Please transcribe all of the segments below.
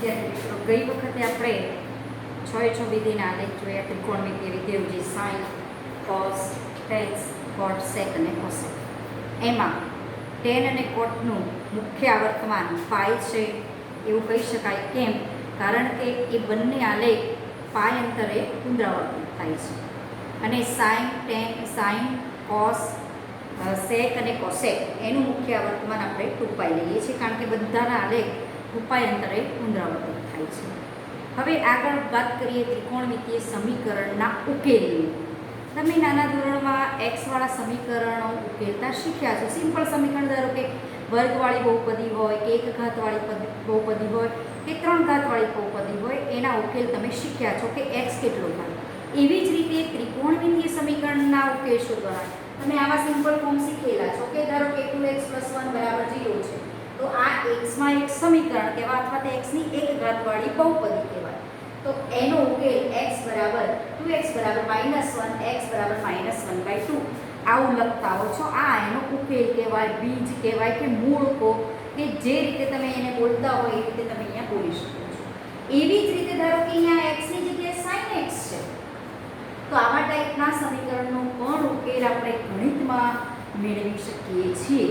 વિદ્યાર્થી મિત્રો, ગઈ વખતે આપણે 6 વિધિના આલેખ જોયા, ત્રિકોણમિતિય વિધેયો જે સાઇન, કોસ, ટેન, કોટ, સેક અને કોસેક. એમાં ટેન અને કોટનું મુખ્ય આવર્તમાન પાઈ છે એવું કહી શકાય. કેમ? કારણ કે એ બંને આલેખ પાઈ અંતરે પુનરાવર્તિત થાય છે. અને સાઇન, ટેન, સાઇન, કોસ, સેક અને કોસેક એનું મુખ્ય આવર્તમાન આપણે 2π લઈએ છીએ, કારણ કે બધાના આલેખ 2π અંતરે પુનરાવર્તિત થાય છે. હવે આગળ વાત કરીએ ત્રિકોણમિતિય સમીકરણના ઉકેલની. તમે નાના ધોરણમાં એક્સવાળા સમીકરણો ઉકેલતા શીખ્યા છો. સિમ્પલ સમીકરણ, ધારો કે વર્ગવાળી બહુપદી હોય, કે એક ઘાતવાળી બહુપદી હોય, કે 3 ઘાતવાળી બહુપદી હોય, એના ઉકેલ તમે શીખ્યા છો કે એક્સ કેટલો થાય. એવી જ રીતે ત્રિકોણમિતિય સમીકરણના ઉકેલ શોધવાના તમે આવા સિમ્પલ ફોર્મ શીખેલા છો કે ધારો કે 2x + 1 = 0 છે, તો આ એક્સમાં એક સમીકરણ કહેવાય અથવા તો એક્સની એક ઘાતવાળી બહુપદી કહેવાય. તો એનો ઉકેલ x = 2x = -1, x = -1/2 આવું લખતા હો છો. આ એનો ઉકેલ કહેવાય, બીજ કહેવાય કે મૂળ કહો, કે જે રીતે તમે એને બોલતા હોય એ રીતે તમે અહીંયા બોલી શકો છો. એવી જ રીતે ધારો કે અહીંયા x ની જગ્યાએ sin x છે, તો આવા ટાઈપના સમીકરણનો પણ ઉકેલ આપણે ગણિતમાં મેળવી શકીએ છીએ,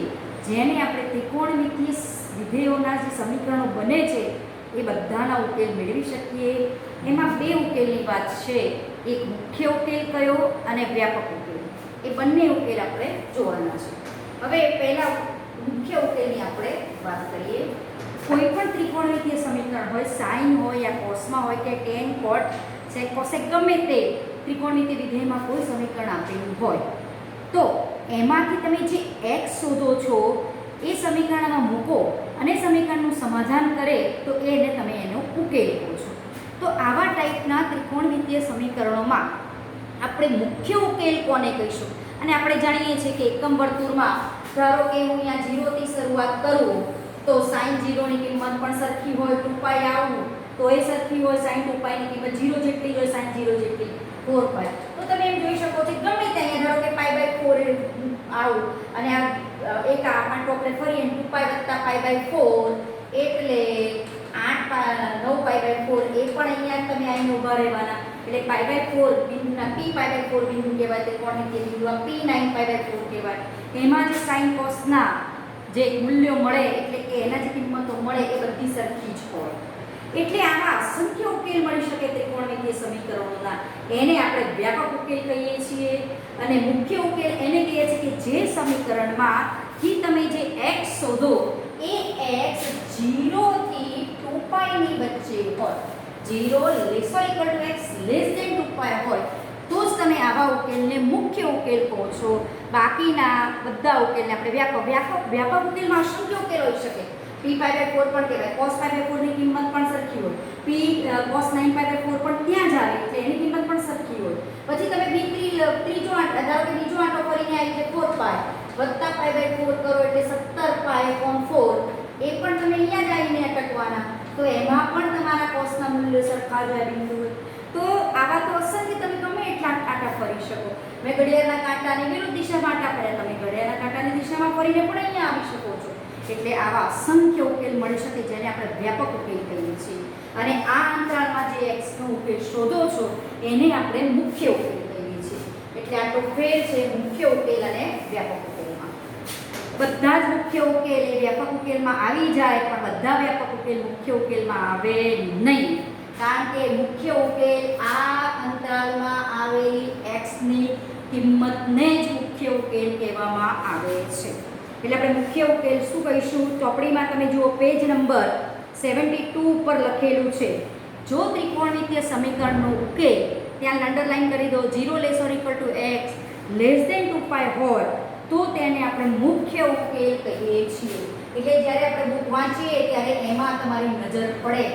જેને આપણે ત્રિકોણમિતિય વિધેયોના જે સમીકરણો બને છે એ બધાના ઉકેલ મેળવી શકીએ. એમાં બે ઉકેલની વાત છે, એક મુખ્ય ઉકેલ કયો અને વ્યાપક ઉકેલ. એ બંને ઉકેલ આપણે જોવાના છે. હવે પહેલા મુખ્ય ઉકેલની આપણે વાત કરીએ. કોઈ પણ ત્રિકોણમિતિય સમીકરણ હોય, સાઇન હોય યા કોસમાં હોય કે ટેન, કોટ, સેક, કોસેક ગમે તે ત્રિકોણમિતિય વિધેયમાં કોઈ સમીકરણ આપેલું હોય, તો એમાંથી તમે જે x શોધો છો એ સમીકરણમાં મૂકો અને સમીકરણનું સમાધાન કરે તો એને તમે એનો ઉકેલ કહો છો. તો આવા ટાઈપના ત્રિકોણમિતિય સમીકરણોમાં આપણે મુખ્ય ઉકેલ કોને કહીશું? અને આપણે જાણીએ છીએ કે એકમ વર્તુળમાં ધારો કે હું અહીંયા 0 થી શરૂઆત કરું તો sin 0 ની કિંમત પણ સરખી હોય, 2π આવું તો એ સરખી હોય, sin 2π ની કિંમત 0 જેટલી હોય, sin 0 જેટલી 4π. તો તમે એમ જોઈ શકો છો ગમે તે અહીંયા ધારો કે π/4 આવું અને આ એક આંટો આપણે ફરીએ 2π + π/4 એટલે 9π/4 એ પણ અહીંયા તમે આઈને ઊભા રહેવાના એટલે π/4 બિંદુના p/4 બિંદુ કહેવાય, ત્રિકોણમિતિય બિંદુ આ p9π/4 કહેવાય. એમાં જે sin cos ના જે મૂલ્યો મળે એટલે કે એના જે કિંમતો મળે એ બધી સરખી જ હોય. એટલે આવા અસંખ્ય ઉકેલ મળી શકે ત્રિકોણમિતિય સમીકરણોના. એને આપણે વ્યાપક ઉકેલ કહીએ છીએ અને મુખ્ય ઉકેલ એને કહીએ છીએ કે જે સમીકરણમાં થી તમે જે x શોધો એ x 0 થી 2π ની વચ્ચે હોય, 0 ≤ x < 2π હોય તો જ તમે આવા ઉકેલને મુખ્ય ઉકેલ કહો છો. બાકીના બધા ઉકેલને આપણે વ્યાપક ઉકેલમાં અસંખ્ય ઉકેલ હોઈ શકે. p/4 પણ કહેવાય, cos π/4 ની કિંમત પણ સરખી હોય, p cos 9π/4 પણ ત્યાં જ આવે એટલે એની કિંમત પણ સરખી હોય. પછી તમે ત્રીજો આંટો ધારો કે બીજો આંટો ફરીને આવી છે 4π વત્તા π/4 કરો એટલે 17π/4 એ પણ તમે અહીંયા જ આવીને અટકવાના. તો એમાં પણ તમારા cosના મૂલ્યો સરખા જ બિંદુ હોય. તો આવા તો અસંખ્ય તમે ગમે એટલા આંટા ફરી શકો. મેં ઘડિયાળના કાંટાની વિરુદ્ધ દિશામાં આંટા ફર્યા, તમે ઘડિયાળના કાંટાની દિશામાં ફરીને પણ અહીંયા આવી શકો છો. એટલે આવા અસંખ્ય ઉકેલ મળી શકે જેને આપણે વ્યાપક ઉકેલ કહીએ છીએ. અને આ અંતરાળમાં જે x નો ઉકેલ શોધો છો એને આપણે મુખ્ય ઉકેલ કહીએ છીએ. એટલે આટલો ફેર છે મુખ્ય ઉકેલ અને વ્યાપક ઉકેલમાં. બધા જ મુખ્ય ઉકેલ એ વ્યાપક ઉકેલમાં આવી જાય, પણ બધા વ્યાપક ઉકેલ મુખ્ય ઉકેલમાં આવે નહીં. કારણ કે મુખ્ય ઉકેલ આ અંતરાલમાં આવેલી x ની કિંમતને જ મુખ્ય ઉકેલ કહેવામાં આવે છે. એટલે આપણે મુખ્ય ઉકેલ શું કહીશું? ચોપડીમાં તમે જુઓ પેજ નંબર 72 ઉપર લખેલું છે. જો ત્રિકોણમિતિય સમીકરણનો ઉકેલ ત્યાં અંડરલાઈન કરી દો 0 ≤ x < 2π હોય તો તેને આપણે મુખ્ય ઉકેલ કહીએ છીએ. એટલે જ્યારે આપણે બુક વાંચીએ ત્યારે એમાં તમારી નજર પડે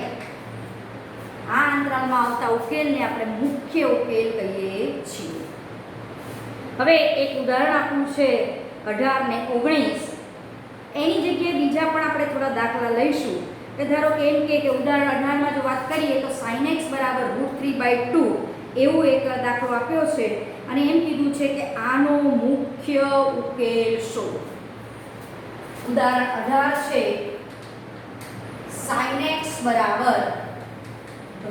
આ અંતરાલમાં આવતા ઉકેલને આપણે મુખ્ય ઉકેલ કહીએ છીએ. હવે એક ઉદાહરણ આપ્યું છે 18 ને 19. એની જગ્યાએ બીજા પણ આપણે થોડા દાખલા લઈશું. કે ધારો કે એમ કે ઉદાહરણ 18માં જો વાત કરીએ તો sin x = √3/2 એવું એક દાખલો આપ્યો છે અને એમ કીધું છે કે આનો મુખ્ય ઉકેલ શોધો. ઉદાહરણ 18 છે sin x બરાબર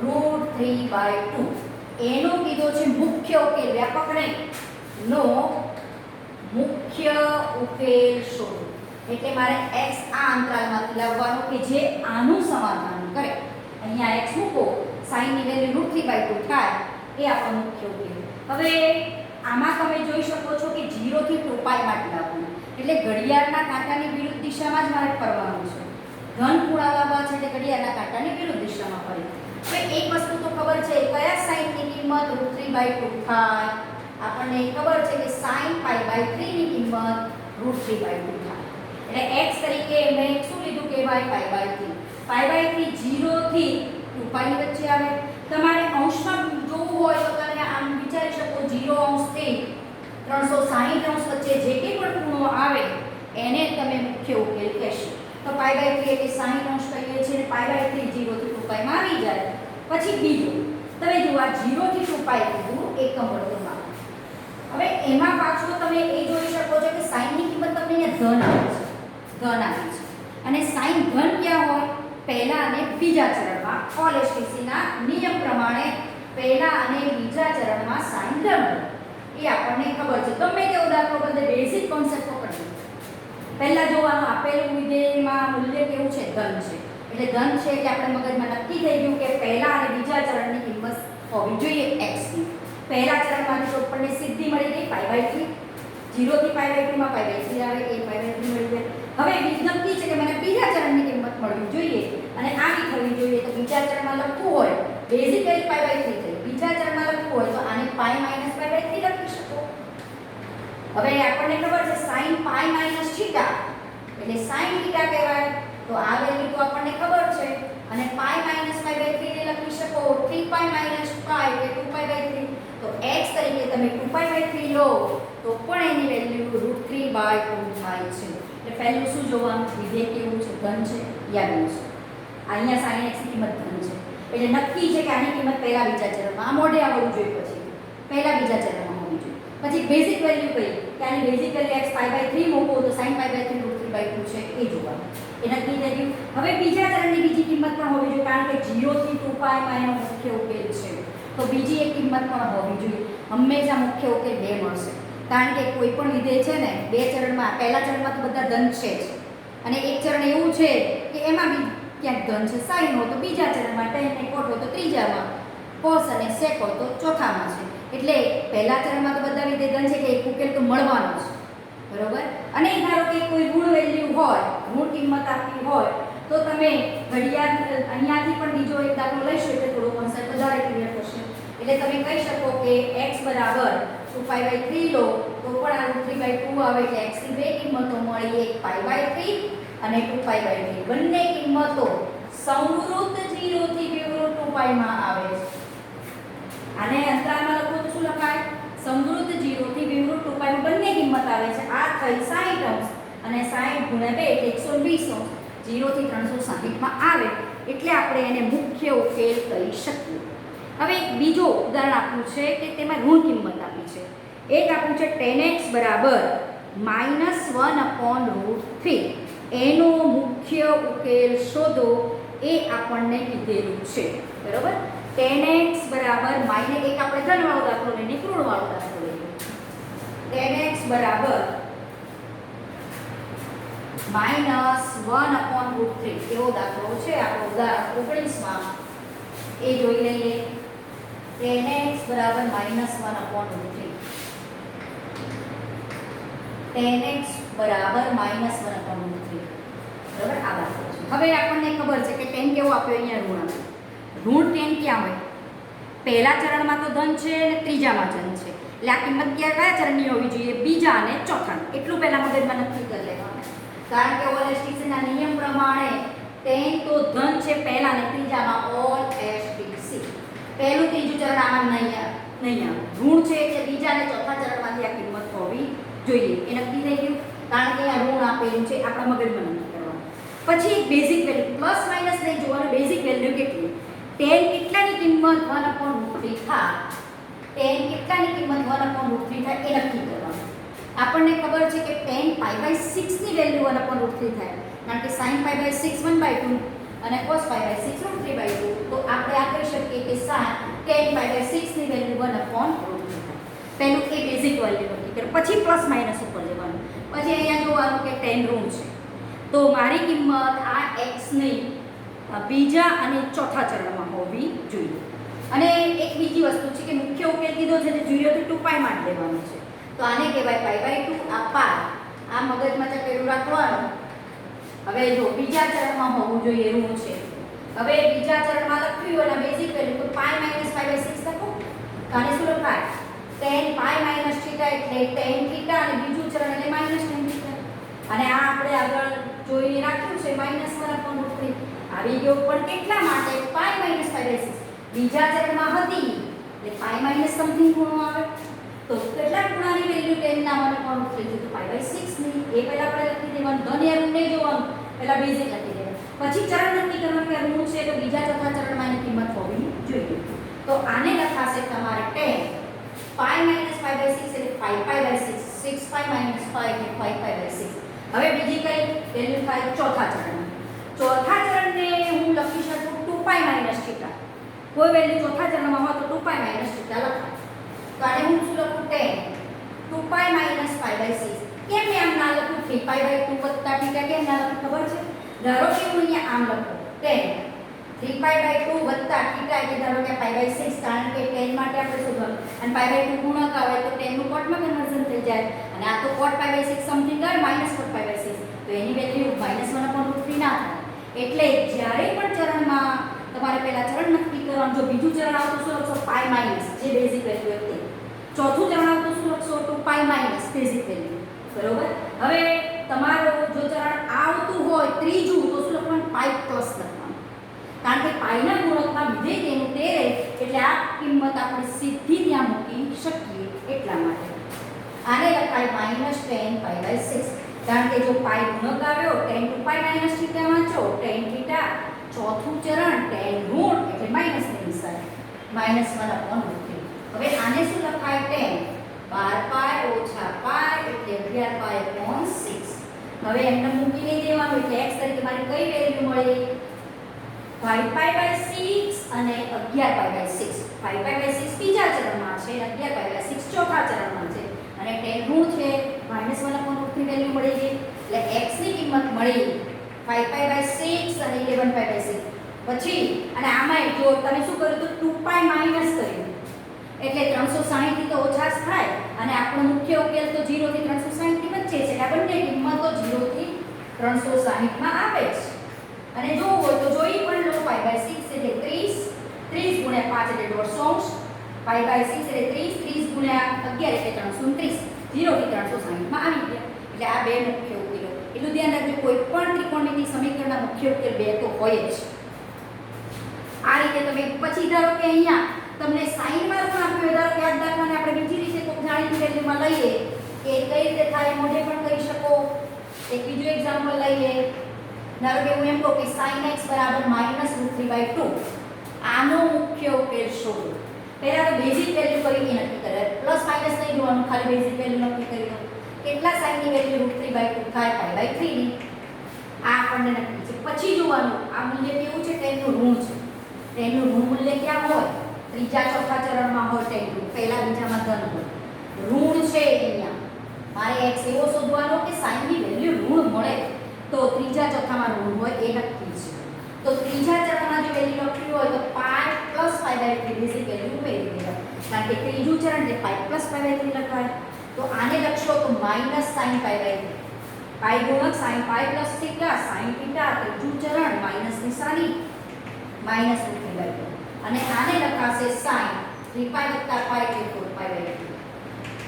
√3/2 એનો કીધો છે મુખ્ય ઉકેલ, વ્યાપક નહીં, નો મુખ્ય ઉકેલ શોધો. એટલે મારે x આ અંતરાલમાંથી લાવવાનો કે જે આનું સમાધાન કરે. અહીંયા x મૂકો, sin ની વેલ્યુ √3/2 થાય, એ આપણો મુખ્ય ઉકેલ. હવે આમાં તમે જોઈ શકો છો કે 0 થી 2π માટે લાવવાનું, એટલે ઘડિયાળના કાંટાની વિરુદ્ધ દિશામાં જ મારે ફરવાનું છે. ઘન ખૂણા લાવવા છે એટલે ઘડિયાળના કાંટાની વિરુદ્ધ દિશામાં ફરે. હવે એક વસ્તુ તો ખબર છે, કયા sin ની કિંમત √3/2 થાય? આપણને ખબર છે કે sin π/3 ની કિંમત √3/2 થાય. એટલે x તરીકે મેં શું લીધું કહેવાય π/3. π/3 0 થી 2π ની વચ્ચે આવે. તમારે અંશમાં જોવું હોય તો તમે આમ વિચારી શકો 0 અંશથી 360 અંશ વચ્ચે જે કંઈ પણ ખૂણો આવે એને તમે મુખ્ય ઉકેલ કહેશો. તો π/3 એટલે 60 અંશ કહીએ છીએ, π/3 0 થી 2π માં આવી જાય. પછી બીજું તમે જુઓ, આ 0 થી 2π કીધું એકમ વર્ગમાં. હવે એમાં પાછું તમે એ જોઈ શકો છો કે sin ની કિંમત તમને અહીંયા ધન આપી છે, અને sin ધન ક્યાં હોય? પહેલા અને બીજા ચરણમાં. OLSTC ના નિયમ પ્રમાણે પહેલા અને બીજા ચરણમાં sin ધન હોય, એ આપણને ખબર છે. ગમે તે ઉદાહરણો બદલે બેઝિક કોન્સેપ્ટ પકડીએ. પહેલા જોવાનું આપેલું વિધેયમાં મૂલ્ય કેવું છે? ધન છે. એટલે ધન છે એટલે આપણે મગજમાં નક્કી થઈ ગયું કે પહેલા અને બીજા ચરણની કિંમત હોવી જોઈએ x ની. પહેલા ચરણમાંથી તો આપણને સીધી મળી ગઈ π/3. 0 થી π/2 માં π/3 આવે, એ π/3 મળી જાય. હવે નક્કી છે કે મને બીજા ચરણની કિંમત મળવી જોઈએ અને આવી થવી જોઈએ. તો બીજા ચરણમાં લખવું હોય, બેઝિકલી π/3 થઈ. બીજા ચરણમાં લખવું હોય તો આને π - π/3 લખી શકો. હવે આપણને ખબર છે sin π - θ એટલે sin θ કહેવાય. તો આ વેલ્યુ તો આપણને ખબર છે, અને π - π/3 ને લખી શકો 3π - π એટલે 2π/3. તો x તરીકે તમે 2π/3 લો તો પણ એની વેલ્યુ √3/2 થાય છે. એટલે પહેલું શું જોવાનું? વિધેય કેવું છે? ધન છે, યાદ છે. અહીંયા sin x ની કિંમત ધન છે એટલે નક્કી છે કે આની કિંમત પહેલા બીજા ચરણમાં આ મોઢે આવવું જોઈએ, પછી પહેલા બીજા ચરણમાં હોવી જોઈએ. પછી બેઝિક વેલ્યુ કઈ કે આની બેઝિક વેલ્યુ x π/3 મૂકો તો sin π/3 √3/2 છે, એ જોવાનું. એ નક્કી થઈ ગયું. હવે બીજા ચરણની બીજી કિંમત પણ હોવી જોઈએ, કારણ કે 0 થી 2π માં એનો મુખ્ય ઉકેલ છે. તો બીજી એક કિંમત પણ હોવી જોઈએ. હંમેશા મુખ્ય ઉકેલ 2 મળશે, કારણ કે કોઈ પણ વિધેય છે ને બે ચરણમાં, પહેલા ચરણમાં તો બધા ધન છે જ, અને એક ચરણ એવું છે કે એમાં બી ક્યાંક ધન છે, sin હોય તો બીજા ચરણમાં, tan અને cot હોય તો ત્રીજામાં, cos અને sec હોય તો ચોથામાં છે. એટલે પહેલા ચરણમાં તો બધા વિધેય ધન છે કે એક ઉકેલ તો મળવાનો છે, બરોબર. અને ધારો કે કોઈ ઋણ વેલ્યુ હોય, ઋણ કિંમત આપી હોય, તો તમે ઘડિયાળ અહીંયાથી પણ બીજો એક દાખલો લઈશું એટલે થોડો કોન્સેપ્ટ વધારે ક્લિયર થશે. એટલે તમે કહી શકો કે x બરાબર 2π/3 લો તો પણ આ √3/2 આવે એટલે x ની બે કિંમતો મળી, એક π/3 અને 2π/3. બંને કિંમતો સંવૃત 0 થી વિવૃત 2π માં આવે છે. આને અંતરાલમાં લખો તો શું લખાય? સંવૃત 0 થી વિવૃત 2π માં બંને કિંમત આવે છે. આ થઈ 60 અંશ અને 60 × 2 એટલે 120 અંશ. 0 થી 360 માં આવે એટલે આપણે એને મુખ્ય ઉકેલ કહી શકીએ. હવે એક બીજો ઉદાહરણ આપ્યું છે કે તેમાં ઋણ કિંમત આપી છે. એક આપ્યું છે tan x બરાબર -1/√3. એનો મુખ્ય ઉકેલ શોધો, એ આપણને કીધેલું છે, બરોબર. tan x બરાબર એક આપણે ધનવાળો દાખલો લઈને એક ઋણવાળો દાખલો લઈએ. tan x બરાબર -1/√3 એવો દાખલો છે આપણો ઉદાહરણ 19 માં. એ જોઈ લઈએ. tan x બરાબર -1/√3. tan x બરાબર -1/√3. બરાબર, આ દાખલો છે. હવે આપણને ખબર છે કે tan કેવો આપ્યો? અહીંયા ઋણ આપ્યો. ઋણ tan ક્યાં હોય? પહેલા ચરણમાં તો ધન છે અને ત્રીજામાં ધન છે. એટલે આ કિંમત કયા ચરણની હોવી જોઈએ? બીજા અને ચોથા. એટલું પહેલા મગજમાં નક્કી કરી લેવાનું, કારણ કે OLSTC ના નિયમ પ્રમાણે tan તો ધન છે પહેલા અને ત્રીજામાં OLSTC. પહેલું ત્રીજું ચરણ આમાં નહીં આવે. ઋણ છે એટલે બીજા અને ચોથા ચરણમાંથી આ કિંમત હોવી જોઈએ. એ નક્કી થઈ ગયું, કારણ કે આ ઋણ આપેલું છે, આપણા મગજમાં નક્કી કરવાનું. પછી એક બેઝિક વેલ્યુ પ્લસ માઇનસ નહીં જોવાનું, બેઝિક વેલ્યુ કેટલી? tan કેટલાની કિંમત 1/√3 થાય? tan કેટલાની કિંમત 1/√3 થાય એ નક્કી કરવાનું. આપણને ખબર છે કે tan π/6 ની વેલ્યુ 1/√3 થાય, કારણ કે sin π/6 1/2 અને cos pi by 6 √3/2, તો આપણે આ કહી શકીએ કે sin tan pi by 6 ની વેલ્યુ 1/√3 થાય. પહેલું એ બેઝિક વેલ્યુ નક્કી કરો, પછી પ્લસ માઇનસ ઉપર જવાનું. પછી અહીંયા જોવાનું કે tan ઋણ છે, તો મારી કિંમત આ x ની બીજા અને ચોથા ચરણમાં હોવી જોઈએ. અને એક બીજી વસ્તુ છે કે મુખ્ય ઉકેલ કીધો છે એટલે 0 થી 2π માં જ લેવાનું છે, તો આને કહેવાય π/2. આ પાય આ મગજમાં ચકેલું રાખવાનું. હવે જો બીજા ચરણમાં હોવું જોઈએ ઋણ છે, હવે બીજા ચરણમાં લખ્યું અને બેઝિક વેલ્યુ તો π - π/6 લખો, તો આને શું લખાય tan π - θ એટલે tan θ, અને બીજું ચરણ એટલે -tan θ. અને આ આપણે આગળ જોઈને રાખ્યું છે -1/√3 આવી ગયો. પણ કેટલા માટે π - π/6 બીજા ચરણમાં હતી એટલે π - સમથિંગ ખૂણો આવે, તો કેટલા ખૂણાની વેલ્યુ tan ના 1/√3 તો π/6 ની. એ પહેલા આપણે લખી દેવાનું, ધન યા ઋણ નહીં જોવાનું, પહેલા બેઝિક લખી દેવાનું, પછી ચરણ નક્કી કરવાનું કે ઋણ છે તો બીજા ચોથા ચરણમાં એની કિંમત હોવી જોઈએ. તો આને લખાશે તમારે tan π - π/6 એટલે 5π/6, 6π - 5 એટલે 5π/6. હવે બીજી કઈ વેલ્યુ થાય ચોથા ચરણમાં. ચોથા ચરણને હું લખી શકું 2π - θ. કોઈ વેલ્યુ ચોથા ચરણમાં હોય તો 2π - θ લખાય. તો આને હું શું લખું tan 2π - π/6. કેમ આમ ના લખું 3π/2 વત્તા θ કેમ ના લખું ખબર છે? ધારો કે હું અહીંયા આમ લખું tan 3π/2 વત્તા θ એટલે ધારો કે π/6, કારણ કે tan માટે આપણે શોધવાનું અને π/2 ગુણક આવે તો tan નું કોટમાં કન્વર્ઝન થઈ જાય, અને આ તો cot π/6 સમથિંગ આવે -cot π/6, તો એની વેલ્યુ -1/√3 ના થાય. એટલે જ્યારે પણ ચરણમાં તમારે પહેલા ચરણ નક્કી કરવાનું, જો બીજું ચરણ આવતું શું લખશો π - જે બેઝિક વેલ્યુ હતી, ચોથું ચરણ આવતું શું લખશો 2π - બેઝિક વેલ્યુ, બરોબર. હવે તમારો જો ચરણ આવતું હોય ત્રીજું તો શું લખવાનું π પ્લસ લખવાનું, કારણ કે π ના ગુણકમાં વિધેય તેનું તે રહે એટલે આ કિંમત આપણે સીધી ત્યાં મૂકી શકીએ એટલા માટે. આને લખાય -tan π/6, કારણ કે જો π ગુણક આવ્યો tan 2π - θ વાંચો tan θ, ચોથું ચરણ tan ઋણ એટલે માઈનસ ની નિશાની -1/√3. હવે આને શું લખાય tan 12π - π એટલે 11π/6. હવે એમને મૂકી નહીં દેવાનું એટલે x તરીકે મારી કઈ વેલ્યુ મળી 5π/6 અને 11π/6. 5π/6 બીજા ચરણમાં છે, 11π/6 ચોથા ચરણમાં છે, અને tan ઋણ છે -1/√3 વેલ્યુ મળી ગઈ. એટલે x ની કિંમત મળી 5π/6 અને 11π/6. પછી અને આમાં જો તમે શું કર્યું તો 2π માઈનસ કર્યું એટલે 360 થી તો ઓછા જ થાય, અને આપણો મુખ્ય ઉકેલ તો 0 થી 360 ની વચ્ચે છે, એટલે બંને કિંમતો 0 થી 360 માં આવે છે. અને જો હોય તો જોઈ પણ લો π/6 એટલે 30, 30 ગુણ્યા 5 એટલે 150, π/6 એટલે 30, 30 ગુણ્યા 11 એટલે 330, 0 થી 360 માં આવી ગયા. એટલે આ બે મુખ્ય ઉકેલો. એટલું ધ્યાન રાખજો, કોઈ પણ ત્રિકોણમિતિ સમીકરણના મુખ્ય ઉકેલ બે તો હોય જ. આ રીતે તમે પછી ધારો કે અહીંયા તમને સાઈનમાં પણ આપ્યું, ધારો કે યાદ રાખવાને આપણે બીજી રીતે કોઈ જાણીતી વેલ્યુમાં લઈએ કે કઈ રીતે થાય મોઢે પણ કરી શકો. એક બીજું એક્ઝામ્પલ લઈએ, ધારો કે હું એમ કહું કે sin x -√3/2, આનો મુખ્ય ઉકેલ શોધો. પહેલા તો બેઝિક વેલ્યુ કરીને નક્કી કરે, પ્લસ માઈનસ નહીં જોવાનું, ખાલી બેઝિક વેલ્યુ નક્કી કરી દો. કેટલા sin ની વેલ્યુ √3/2 થાય π/3 ની. આ આપણને નક્કી છે. પછી જોવાનું આ મૂલ્ય કેવું છે, tan નું ઋણ છે. tan નું ઋણ મૂલ્ય ક્યાં હોય? ત્રીજા ચોથા ચરણમાં હોય tan નું, પહેલા બીજામાં ધન હોય. ઋણ છે અહીંયા, મારે x એવો શોધવાનો કે sin ની વેલ્યુ ઋણ મળે તો ત્રીજા ચોથામાં ઋણ હોય એ નક્કી છે. તો ત્રીજા ચરણમાં જો વેલ્યુ લખી હોય તો π + π/3 બેઝિક વેલ્યુ ઉમેરી દેવા, કારણ કે ત્રીજું ચરણ એટલે π + π/3 લખાય. તો આને લખશો તો -sin π/3, π ગુણક sin π + θ sin θ, ત્રીજું ચરણ માઈનસ નિશાની -√3/2, અને આને લખાશે sin 3π + π એટલે 4π/3.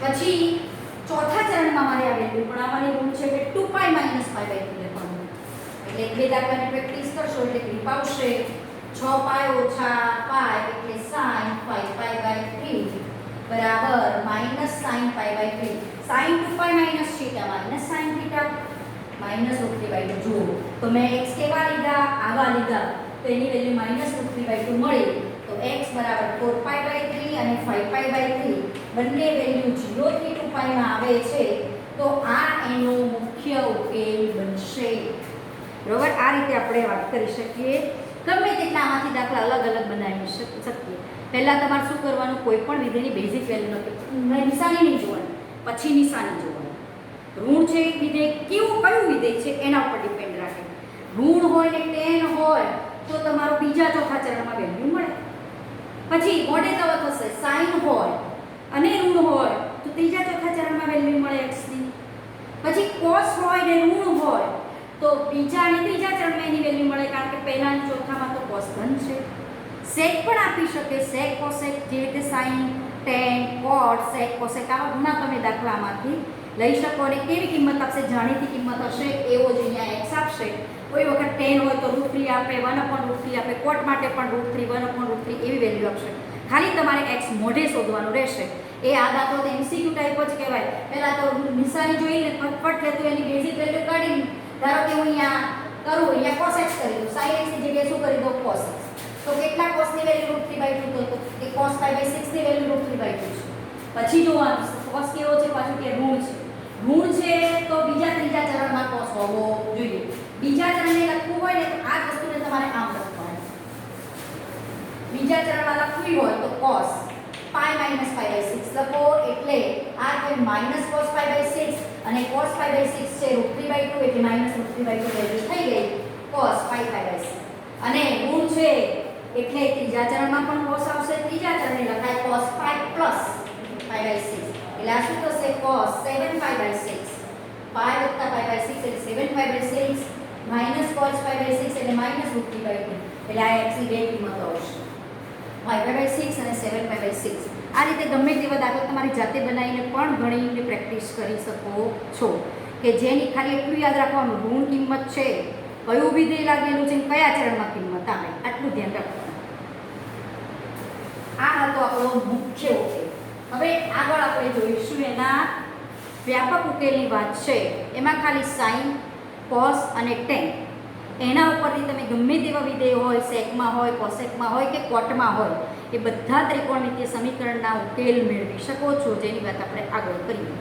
પછી ચોથા ચરણમાં મારે આ વેલ્યુ પણ આવવાની ઋણ છે કે 2π - π/3 લખવાનું. એટલે એક બે દાખલાની પ્રેક્ટિસ કરશો એટલે ગ્રીપ આવશે. 6π - π એટલે sin 5π/3 બરાબર -sin π/3. sin 2π - θ -sin θ -√3/2. જુઓ તો મેં x કેવા લીધા, આવા લીધા, તો એની વેલ્યુ -√3/2 મળી. તો x બરાબર 4π/3 અને 5π/3 બંને વેલ્યુ 0 થી 2π માં આવે છે, તો આ એનો મુખ્ય ઉકેલ બનશે. બરોબર, આ રીતે આપણે વાત કરી શકીએ. ગમે તેટલા આમાંથી દાખલા અલગ અલગ બનાવી શકીએ. પહેલાં તમારે શું કરવાનું, કોઈ પણ વિધેયની બેઝિક વેલ્યુ નથી, નિશાની નહીં જોવાની, પછી નિશાની જોવાની. ઋણ છે વિધેય કયું વિધેય છે એના ઉપર ડિપેન્ડ રાખે. ઋણ હોય ને tan હોય તો તમારો બીજા ચોથા ચરણમાં વેલ્યુ મળે. પછી મોઢે તવ થશે sin હોય અને ઋણ હોય તો ત્રીજા ચોથા ચરણમાં વેલ્યુ મળે x ની. પછી cos હોય ને ઋણ હોય તો બીજા અને ત્રીજા ચરણમાં એની વેલ્યુ મળે, કારણ કે પહેલા અને ચોથામાં તો cos ધન છે. sec પણ આપી શકે, sec cosec, જે રીતે sin tan cot sec cosec આવા ઘણા તમે દાખલામાંથી લઈ શકો. અને કેવી કિંમત આપશે, જાણીતી કિંમત હશે એવો જ અહીંયા x આપશે. કોઈ વખત tan હોય તો √3 આપે, 1/√3 આપે, cot માટે પણ √3 1/√3 એવી વેલ્યુ આપશે. ખાલી તમારે x મોઢે શોધવાનું રહેશે. એ આ દાખલો તો MCQ ટાઈપ જ કહેવાય. પહેલા તો નિશાની જોઈને ફટફટ લેતું એની બેઝિક વેલ્યુ કાઢી, ધારો કે હું અહીંયા કરું, અહીંયા cos x કરી દઉં, sin x ની જગ્યાએ શું કરી દઉં, cos x. તો કેટલા cos ની વેલ્યુ √3/2, તો કે cos π/6 ની વેલ્યુ √3/2 છે. પછી જોવાનું cos કેવો છે, પાછું કે ઋણ છે. ઋણ છે તો બીજા ત્રીજા ચરણમાં cos હોવો જોઈએ. બીજા ચરણને લખવું હોય ને તો આ વસ્તુને તમારે આમ લખવાનું. બીજા ચરણમાં લખવી હોય તો cos π - π/6 લખો, એટલે આ કે -cos π/6 અને cos π/6 છે √3/2, એટલે -√3/2 વેલ્યુ થઈ ગઈ cos π/6. અને ઋણ છે એટલે ત્રીજા ચરણમાં પણ cos આવશે, ત્રીજા ચરણને લખાય cos π + π/6. એટલે આ શું થશે, cos 7π/6, π + π/6 એટલે 7π/6 cos π/6 એટલે -√3/2. એટલે આ x ની બે કિંમતો આવશે, π/6 અને 7π/6. આ રીતે ગમે તેવા દાખલા તમારી જાતે બનાવીને પણ ગણીને પ્રેક્ટિસ કરી શકો છો. કે જેની ખાલી એટલું યાદ રાખવાનું, ઋણ કિંમત છે, કયું વિધેય લાગેલું છે, કયા ચરણમાં કિંમત આવે, આટલું ધ્યાન રાખવાનું. આ હતો આપણો મુખ્ય ઉકેલ. હવે આગળ આપણે જોઈશું એના વ્યાપક ઉકેલની વાત છે. એમાં ખાલી sin cos અને tan એના ઉપરથી તમે ગમે તેવા વિધેય હોય, સેકમાં હોય, કોસેકમાં હોય કે કોટમાં હોય, એ બધા ત્રિકોણમિતિય સમીકરણના ઉકેલ મેળવી શકો છો, જેની વાત આપણે આગળ કરીએ.